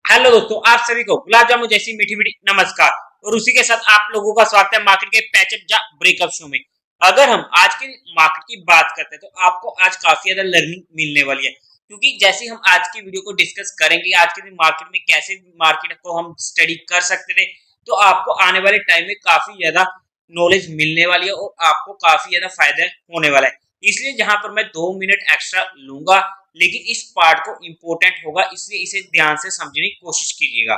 Hello दोस्तों, आप सभी को गुलाब जामुन जैसी मीठी मीठी नमस्कार। और उसी के साथ आप लोगों का स्वागत है मार्केट के पैचअप या ब्रेकअप शो में। अगर हम आज के मार्केट की बात करते हैं तो आपको आज काफी ज्यादा लर्निंग मिलने वाली है, क्योंकि जैसे हम आज की वीडियो को डिस्कस करेंगे आज के दिन मार्केट में कैसे मार्केट को हम स्टडी कर सकते थे, तो आपको आने वाले टाइम में काफी ज्यादा नॉलेज मिलने वाली है और आपको काफी ज्यादा फायदा होने वाला है। इसलिए जहां पर मैं 2 मिनट एक्स्ट्रा लूंगा, लेकिन इस पार्ट को इंपॉर्टेंट होगा, इसलिए इसे ध्यान से समझने की कोशिश कीजिएगा।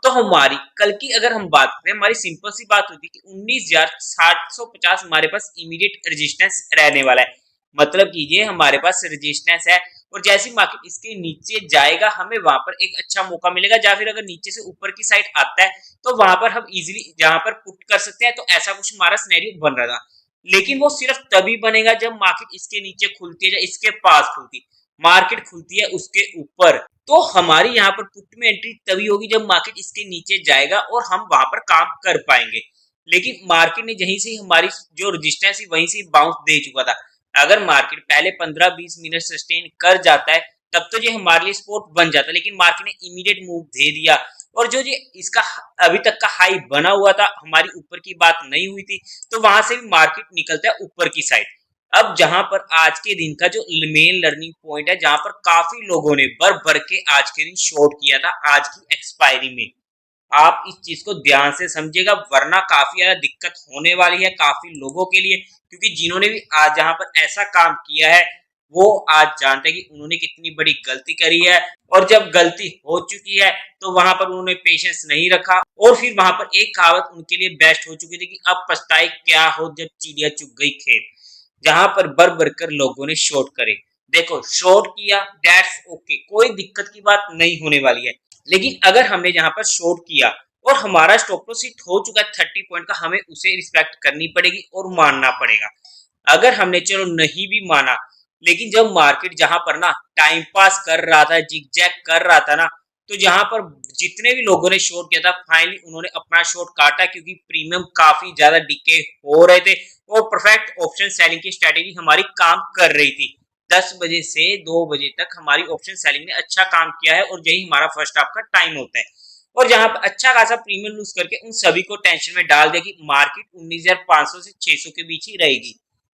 तो हमारी कल की अगर हम बात करें, हमारी सिंपल सी बात होती है कि 19,750 हमारे पास इमीडिएट रेजिस्टेंस रहने वाला है। मतलब कीजिए हमारे पास रेजिस्टेंस है, और जैसी मार्केट इसके नीचे जाएगा हमें वहां पर एक अच्छा मौका मिलेगा, या फिर अगर नीचे से ऊपर की साइड आता है तो वहां पर हम इजीली जहां पर पुट कर सकते हैं। तो ऐसा कुछ हमारा सिनेरियो बन रहा था, लेकिन वो सिर्फ तभी बनेगा जब मार्केट इसके नीचे खुलती है या इसके पास खुलती है। मार्केट खुलती है उसके ऊपर, तो हमारी यहाँ पर पुट में एंट्री तभी होगी जब मार्केट इसके नीचे जाएगा और हम वहां पर काम कर पाएंगे। लेकिन मार्केट ने यहीं से हमारी जो रजिस्टेंस थी वहीं से बाउंस दे चुका था। अगर मार्केट पहले 15-20 मिनट सस्टेन कर जाता है तब तो ये हमारे लिए स्पोर्ट बन जाता है, लेकिन मार्केट ने इमीडिएट मूव दे दिया। और जो ये इसका अभी तक का हाई बना हुआ था, हमारी ऊपर की बात नहीं हुई थी, तो वहां से भी मार्केट निकलता है ऊपर की साइड। अब जहां पर आज के दिन का जो मेन लर्निंग पॉइंट है, जहां पर काफी लोगों ने भर भर के आज के दिन शॉर्ट किया था आज की एक्सपायरी में, आप इस चीज को ध्यान से समझिएगा, वरना काफी ज्यादा दिक्कत होने वाली है काफी लोगों के लिए। क्योंकि जिन्होंने भी आज जहां पर ऐसा काम किया है वो आज जानते हैं कि उन्होंने कितनी बड़ी गलती करी है। और जब गलती हो चुकी है तो वहां पर उन्होंने पेशेंस नहीं रखा, और फिर वहां पर एक कहावत उनके लिए बेस्ट हो चुकी थी कि अब पछताए क्या हो जब चिड़िया चुग गई खेत। जहां पर भर भर कर लोगों ने शॉर्ट करे। देखो, शॉर्ट किया दैट्स ओके, कोई दिक्कत की बात नहीं होने वाली है। लेकिन अगर हमने जहां पर शॉर्ट किया और हमारा स्टॉप लॉस हिट हो चुका है 30 पॉइंट का, हमें उसे रिस्पेक्ट करनी पड़ेगी और मानना पड़ेगा। अगर हमने चलो नहीं भी माना, लेकिन जब मार्केट जहां पर ना टाइम पास कर रहा था, जिगजैग कर रहा था ना, तो जहां पर जितने भी लोगों ने शॉर्ट किया था फाइनली उन्होंने अपना शॉर्ट काटा, क्योंकि प्रीमियम काफी ज्यादा डिके हो रहे थे और परफेक्ट ऑप्शन सेलिंग की स्ट्रेटेजी हमारी काम कर रही थी। 10 बजे से 2 बजे तक हमारी ऑप्शन सेलिंग ने अच्छा काम किया है, और यही हमारा फर्स्ट हाफ का टाइम होता है। और जहां पर अच्छा खासा प्रीमियम लूज करके उन सभी को टेंशन में डाल दिया कि मार्केट 19,500 से 600 के बीच ही रहेगी।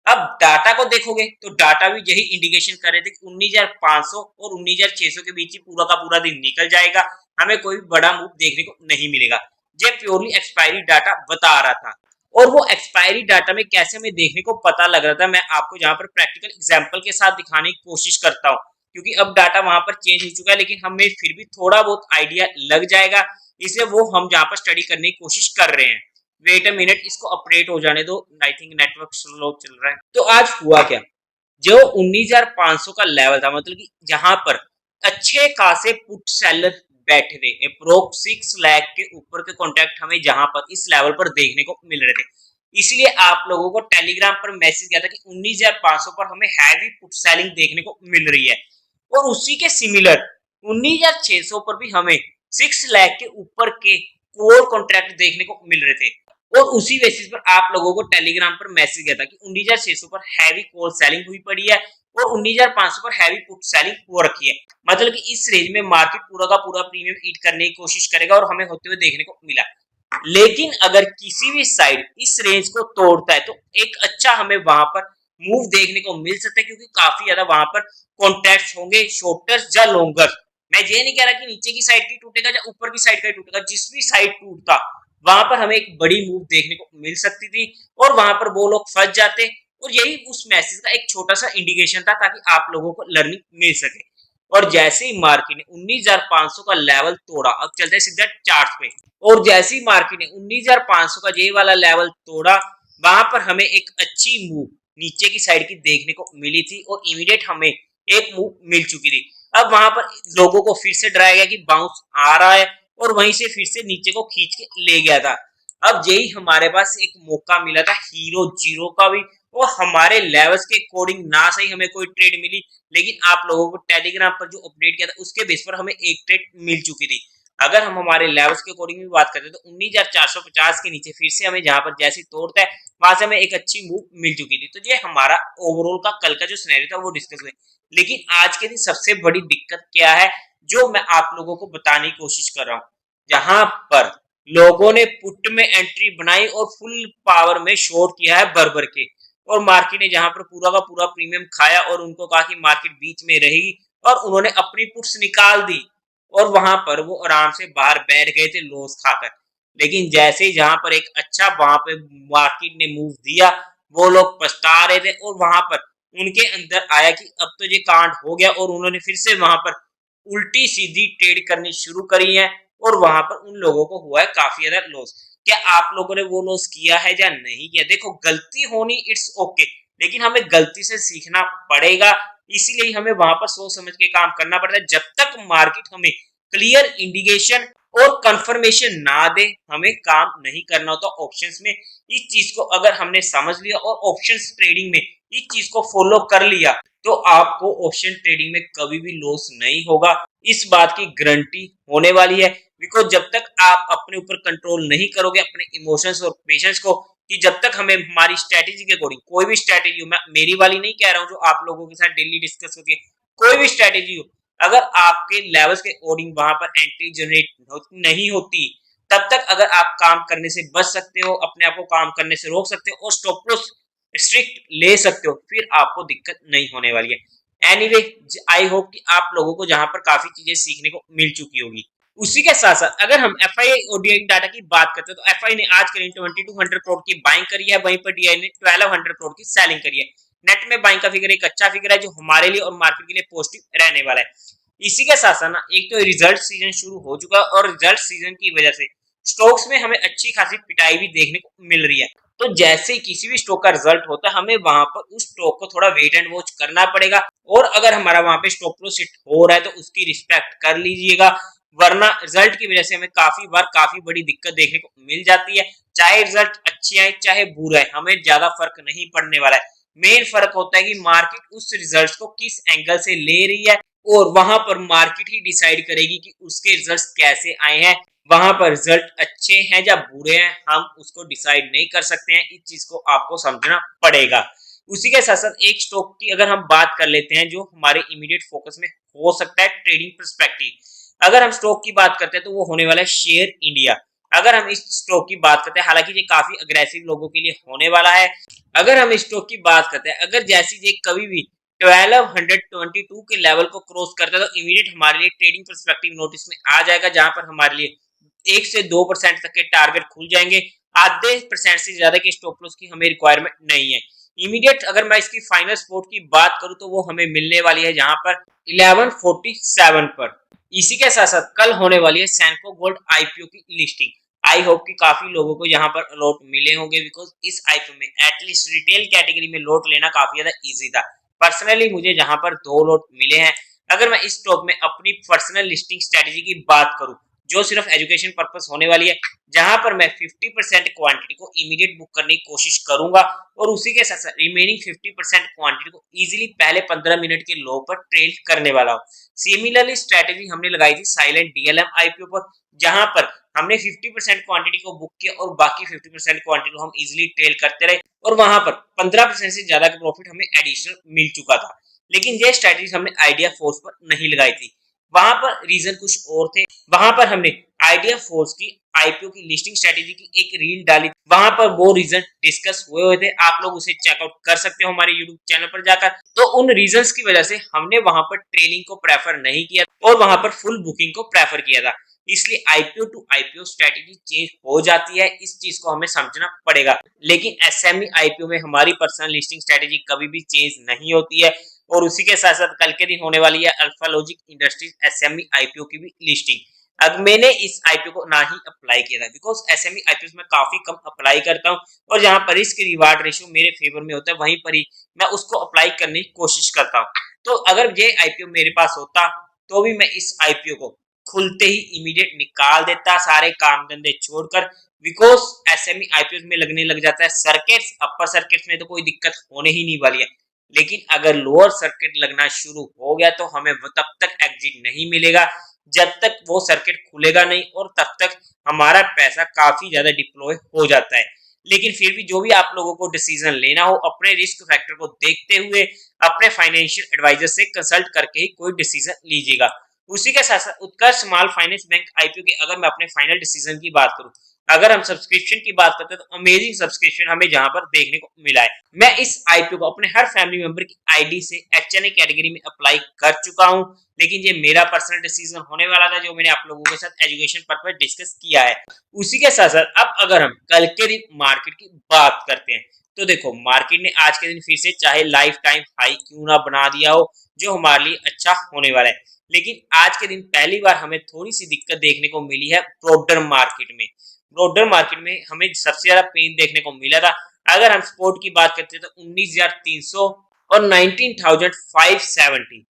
अब डाटा को देखोगे तो डाटा भी यही इंडिकेशन कर रहे थे कि 19,500 और 19,600 के बीच ही पूरा का पूरा दिन निकल जाएगा, हमें कोई बड़ा मूव देखने को नहीं मिलेगा। ये प्योरली एक्सपायरी डाटा बता रहा था। और वो एक्सपायरी डाटा में कैसे हमें देखने को पता लग रहा था, मैं आपको जहां पर प्रैक्टिकल एग्जांपल के साथ दिखाने की कोशिश करता हूँ, क्योंकि अब डाटा वहां पर चेंज हो चुका है, लेकिन हमें फिर भी थोड़ा बहुत आइडिया लग जाएगा। इसे वो हम जहां पर स्टडी करने की कोशिश कर रहे हैं। वेट अ मिनट, इसको अपडेट हो जाने दो, आई थिंक नेटवर्क स्लो चल रहा है। तो आज हुआ क्या, जो 19,500 का लेवल था, मतलब कि जहां पर अच्छे खासे पुट सेलर बैठे थे, अप्रोक्स 6 लाख के ऊपर के कॉन्ट्रैक्ट हमें जहां पर इस लेवल पर देखने को मिल रहे थे। इसलिए आप लोगों को टेलीग्राम पर मैसेज किया था कि 19,500 पर हमें हैवी पुट सेलिंग देखने को मिल रही है। और उसी के सिमिलर 19,600 पर भी हमें 6 लाख के ऊपर के कोर कॉन्ट्रैक्ट देखने को मिल रहे थे। और उसी बेसिस पर आप लोगों को टेलीग्राम पर मैसेज किया था कि 19,600 पर हैवी कॉल सेलिंग हुई पड़ी है और 19,500 पर हैवी पुट सेलिंग हो रखी है। मतलब कि इस रेंज में मार्केट पूरा का पूरा प्रीमियम ईट करने की कोशिश करेगा, और हमें होते हुए देखने को मिला। लेकिन अगर किसी भी साइड इस रेंज को तोड़ता है तो एक अच्छा हमें वहां पर मूव देखने को मिल सकता है, क्योंकि काफी ज्यादा वहां पर कॉन्टैक्ट होंगे, शॉर्टर्स या लॉन्गर। मैं ये नहीं कह रहा कि नीचे की साइड की टूटेगा या ऊपर की साइड का टूटेगा, जिस भी साइड टूटता वहां पर हमें एक बड़ी मूव देखने को मिल सकती थी, और वहां पर वो लोग फंस जाते। और यही उस मैसेज का एक छोटा सा इंडिकेशन था, ताकि आप लोगों को लर्निंग मिल सके। और जैसे ही मार्केट ने 19,500 का लेवल तोड़ा, अब चलते हैं सीधा चार्ट पे। और जैसे ही मार्केट ने 19,500 का ये वाला लेवल तोड़ा, वहां पर हमें एक अच्छी मूव नीचे की साइड की देखने को मिली थी, और इमीडिएट हमें एक मूव मिल चुकी थी। अब वहां पर लोगों को फिर से डराया गया कि बाउंस आ रहा है, और वहीं से फिर से नीचे को खींच के ले गया था। अब यही हमारे पास एक मौका मिला था हीरो जीरो का भी, और हमारे लेवल्स के अकॉर्डिंग ना सही हमें कोई ट्रेड मिली, लेकिन आप लोगों को टेलीग्राम पर जो अपडेट किया था उसके बेस पर हमें एक ट्रेड मिल चुकी थी। अगर हम हमारे लेवल्स के अकॉर्डिंग भी बात करते हैं तो 19,450 के नीचे फिर से हमें जहां पर जैसे तोड़ता है वहां से हमें एक अच्छी मूव मिल चुकी थी। तो ये हमारा ओवरऑल का कल का जो सिनेरियो था वो डिस्कस हुए। लेकिन आज के दिन सबसे बड़ी दिक्कत क्या है, जो मैं आप लोगों को बताने की कोशिश कर रहा हूँ। जहां पर लोगों ने पुट में एंट्री बनाई और फुल पावर में शॉर्ट किया है भर भर के, और मार्केट ने जहां पर पूरा का पूरा प्रीमियम खाया और उनको कहा कि मार्केट बीच में रहेगी, और उन्होंने अपनी पुट्स निकाल दी और वहां पर वो आराम से बाहर बैठ गए थे लॉस खाकर। लेकिन जैसे ही जहां पर एक अच्छा वहां पे मार्केट ने मूव दिया, वो लोग पछता रहे थे और वहां पर उनके अंदर आया कि अब तो ये कांड हो गया, और उन्होंने फिर से वहां पर उल्टी सीधी ट्रेड करनी शुरू करी है, और वहां पर उन लोगों को हुआ है काफी ज्यादा लॉस। क्या आप लोगों ने वो लॉस किया है या नहीं किया? देखो, गलती होनी इट्स ओके, लेकिन हमें गलती से सीखना पड़ेगा। इसीलिए हमें वहां पर सोच समझ के काम करना पड़ता है। जब तक मार्केट हमें क्लियर इंडिकेशन और कंफर्मेशन ना दे, हमें काम नहीं करना होता ऑप्शंस में। इस चीज को अगर हमने समझ लिया और ऑप्शंस ट्रेडिंग में इस चीज को फॉलो कर लिया, तो आपको ऑप्शन ट्रेडिंग में कभी भी लॉस नहीं होगा। इस बात की गारंटी होने वाली है। बिकॉज जब तक आप अपने ऊपर कंट्रोल नहीं करोगे अपने इमोशंस और पेशेंस को, कि जब तक हमें हमारी स्ट्रेटेजी के अकॉर्डिंग, कोई भी स्ट्रेटेजी हो, मैं मेरी वाली नहीं कह रहा हूं जो आप लोगों के साथ डेली डिस्कस होती है, कोई भी स्ट्रेटेजी हो, अगर आपके लेवल्स के अकॉर्डिंग वहां पर एंट्री जनरेट नहीं होती, तब तक अगर आप काम करने से बच सकते हो, अपने आप को काम करने से रोक सकते हो और स्टॉप लॉस स्ट्रिक्ट ले सकते हो, फिर आपको दिक्कत नहीं होने वाली है। एनीवे, आई होप कि आप लोगों को जहां पर काफी चीजें सीखने को मिल चुकी होगी। उसी के साथ साथ अगर हम एफआई ओडीआई डाटा की बात करते हैं, तो एफआई ने आज करीब 2200 करोड़ की बाइंग करी है, वहीं पर डीआई ने 1200 करोड़ की सेलिंग करी है। नेट में बाइंग का फिगर एक अच्छा फिगर है जो हमारे लिए और मार्केट के लिए पॉजिटिव रहने वाला है। इसी के साथ साथ ना, एक तो रिजल्ट सीजन शुरू हो चुका है और रिजल्ट सीजन की वजह से स्टॉक्स में हमें अच्छी खासी पिटाई भी देखने को मिल रही है। तो जैसे ही किसी भी स्टॉक का रिजल्ट होता है, हमें वहां पर उस स्टॉक को थोड़ा वेट एंड वॉच करना पड़ेगा, और अगर हमारा वहां पे स्टॉप लॉस हिट हो रहा है तो उसकी रिस्पेक्ट कर लीजिएगा, वरना रिजल्ट की वजह से हमें काफी बार काफी बड़ी दिक्कत देखने को मिल जाती है। चाहे रिजल्ट अच्छे आए चाहे बुरे आए, हमें ज्यादा फर्क नहीं पड़ने वाला है। मेन फर्क होता है कि मार्केट उस रिजल्ट को किस एंगल से ले रही है, और वहां पर मार्केट ही डिसाइड करेगी कि उसके रिजल्ट कैसे आए हैं। वहां पर रिजल्ट अच्छे हैं या बुरे हैं, हम उसको डिसाइड नहीं कर सकते हैं। इस चीज को आपको समझना पड़ेगा। उसी के साथ साथ एक स्टॉक की अगर हम बात कर लेते हैं जो हमारे इमीडिएट फोकस में हो सकता है ट्रेडिंग पर्सपेक्टिव। अगर हम स्टॉक की बात करते हैं तो वो होने वाला है शेयर इंडिया। अगर हम इस स्टॉक की बात करते हैं, हालांकि ये काफी अग्रेसिव लोगों के लिए होने वाला है। अगर हम इस स्टॉक की बात करते हैं, अगर जैसी ये कभी भी 1222 के लेवल को क्रॉस करता है, तो इमीडिएट हमारे लिए ट्रेडिंग पर्सपेक्टिव नोटिस में आ जाएगा, जहां पर हमारे लिए 1 से 2% तक के टारगेट खुल जाएंगे। आधे परसेंट से ज्यादा के स्टॉप लॉस की हमें रिक्वायरमेंट नहीं है। इमीडिएट अगर मैं इसकी फाइनल सपोर्ट की बात करूं, तो वो हमें मिलने वाली है जहां पर 1147 पर। इसी के साथ साथ कल होने वाली है सैनको गोल्ड आईपीओ की लिस्टिंग। आई होप कि काफी लोगों को यहाँ पर लॉट मिले होंगे, बिकॉज इस आईपीओ में एटलीस्ट रिटेल कैटेगरी में लॉट लेना काफी ज्यादा इजी था। पर्सनली मुझे जहां पर 2 लॉट मिले हैं। अगर मैं इस स्टॉक में अपनी पर्सनल लिस्टिंग स्ट्रेटेजी की बात करूं, जो सिर्फ एजुकेशन पर्पस होने वाली है, जहां पर मैं 50% क्वांटिटी को इमीडिएट बुक करने की कोशिश करूंगा, और उसी के साथ साथ रिमेनिंग 50% क्वांटिटी को इजीली पहले 15 मिनट के लो पर ट्रेड करने वाला हूं। सिमिलरली स्ट्रेटेजी हमने लगाई थी साइलेंट डीएलएम आईपीओ पर, जहां पर हमने 50% क्वांटिटी को बुक किया और बाकी 50% क्वांटिटी को हम इजीली ट्रेड करते रहे, और वहां पर 15% से ज्यादा का प्रॉफिट हमें एडिशनल मिल चुका था। लेकिन ये स्ट्रेटेजी हमने आइडिया फोर्स पर नहीं लगाई थी। वहां पर रीजन कुछ और थे। वहां पर हमने आइडिया फोर्स की आईपीओ की लिस्टिंग स्ट्रेटेजी की एक रील डाली, वहां पर वो रीजन डिस्कस हुए थे। आप लोग उसे चेकआउट कर सकते हो हमारे यूट्यूब चैनल पर जाकर। तो उन रीजंस की वजह से हमने वहां पर ट्रेलिंग को प्रेफर नहीं किया और वहां पर फुल बुकिंग को प्रेफर किया था। इसलिए IPO to IPO strategy change हो जाती है, इस चीज को हमें समझना पड़ेगा। लेकिन एसएमई आईपीओ में हमारी पर्सनल लिस्टिंग स्ट्रेटेजी कभी भी चेंज नहीं होती है। और उसी के साथ साथ कल के दिन होने वाली है alpha logic industries SME IPO की भी लिस्टिंग। अब मैंने इस आईपीओ को ना ही अप्लाई किया था, बिकॉज एसएमई आईपीओ में काफी कम अप्लाई करता हूँ, और जहां पर रिस्क रिवार्ड रेशियो मेरे फेवर में होता है, वहीं पर ही मैं उसको अप्लाई करने की कोशिश करता हूँ। तो अगर ये आईपीओ मेरे पास होता, तो भी मैं इस आईपीओ को खुलते ही इमीडिएट निकाल देता, सारे काम धंधे छोड़कर। बिकॉज एसएमई आईपीओ में लगने लग जाता है सर्किट्स, अपर सर्किट्स में तो कोई दिक्कत होने ही नहीं वाली है। लेकिन अगर लोअर सर्किट लगना शुरू हो गया, तो हमें तब तक एग्जिट नहीं मिलेगा जब तक वो सर्किट खुलेगा नहीं, और तब तक हमारा पैसा काफी ज्यादा डिप्लॉय हो जाता है। लेकिन फिर भी जो भी आप लोगों को डिसीजन लेना हो, अपने रिस्क फैक्टर को देखते हुए अपने फाइनेंशियल एडवाइजर से कंसल्ट करके ही कोई डिसीजन लीजिएगा। उसी के साथ साथ उत्कर्ष स्मॉल फाइनेंस बैंक आईपीओ की अगर मैं अपने फाइनल डिसीजन की बात करूं, अगर हम सब्सक्रिप्शन की बात करते हैं तो अमेजिंग सब्सक्रिप्शन हमें जहां पर देखने को मिला है। मैं इस आईपीओ को अपने हर फैमिली मेंबर की आईडी से एचएनए कैटेगरी में अप्लाई कर चुका हूं, लेकिन ये मेरा पर्सनल डिसीजन होने वाला था जो मैंने आप लोगों के साथ एजुकेशन पर्पस डिस्कस किया है। उसी के साथ साथ अब अगर हम कल के दिन मार्केट की बात करते हैं तो देखो मार्केट ने आज के दिन फिर से चाहे लाइफ टाइम हाई क्यों ना बना दिया हो, जो हमारे लिए अच्छा होने वाला है, लेकिन आज के दिन पहली बार हमें थोड़ी सी दिक्कत देखने को मिली है ब्रोडर मार्केट में। ब्रोडर मार्केट में हमें सबसे ज्यादा पेन देखने को मिला था। अगर हम स्पोर्ट की बात करते हैं तो 19,300 और 19,570,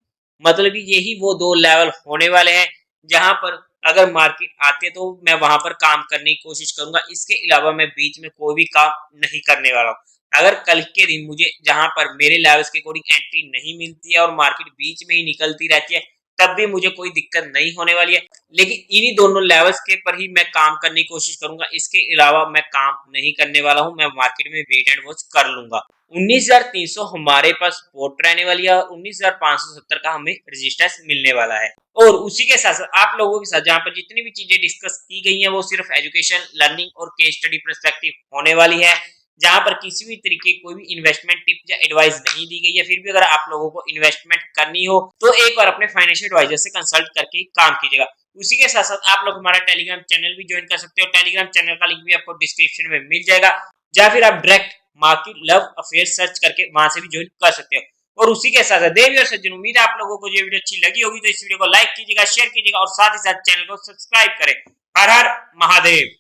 मतलब कि यही वो दो लेवल होने वाले हैं जहां पर अगर मार्केट आते हैं तो मैं वहां पर काम करने की कोशिश करूंगा। इसके अलावा मैं बीच में कोई भी काम नहीं करने वाला हूँ। अगर कल के दिन मुझे जहां पर मेरे लेवल्स के अकॉर्डिंग एंट्री नहीं मिलती है और मार्केट बीच में ही निकलती रहती है, तब भी मुझे कोई दिक्कत नहीं होने वाली है, लेकिन इन्हीं दोनों लेवल्स के पर ही मैं काम करने की कोशिश करूंगा। इसके अलावा मैं काम नहीं करने वाला हूं, मैं मार्केट में वेट एंड वॉच कर लूंगा। 19,300 हमारे पास सपोर्ट रहने वाली है और 19,570 का हमें रेजिस्टेंस मिलने वाला है। और उसी के साथ साथ आप लोगों के साथ जहां पर जितनी भी चीजें डिस्कस की गई हैं वो सिर्फ एजुकेशन, लर्निंग और केस स्टडी पर्सपेक्टिव होने वाली है, जहां पर किसी भी तरीके की कोई भी इन्वेस्टमेंट टिप या एडवाइस नहीं दी गई है। फिर भी अगर आप लोगों को इन्वेस्टमेंट करनी हो तो एक बार अपने फाइनेंशियल एडवाइजर से कंसल्ट करके काम कीजिएगा। उसी के साथ साथ आप लोग हमारा टेलीग्राम चैनल भी ज्वाइन कर सकते हो। टेलीग्राम चैनल का लिंक भी आपको डिस्क्रिप्शन में मिल जाएगा, या फिर आप direct market love affair search करके वहां से भी ज्वाइन कर सकते हो। और उसी के साथ देवी और सज्जन, उम्मीद है आप लोगों को ये वीडियो अच्छी लगी होगी, तो इस वीडियो को लाइक कीजिएगा, शेयर कीजिएगा और साथ ही साथ चैनल को सब्सक्राइब करें। हर हर महादेव।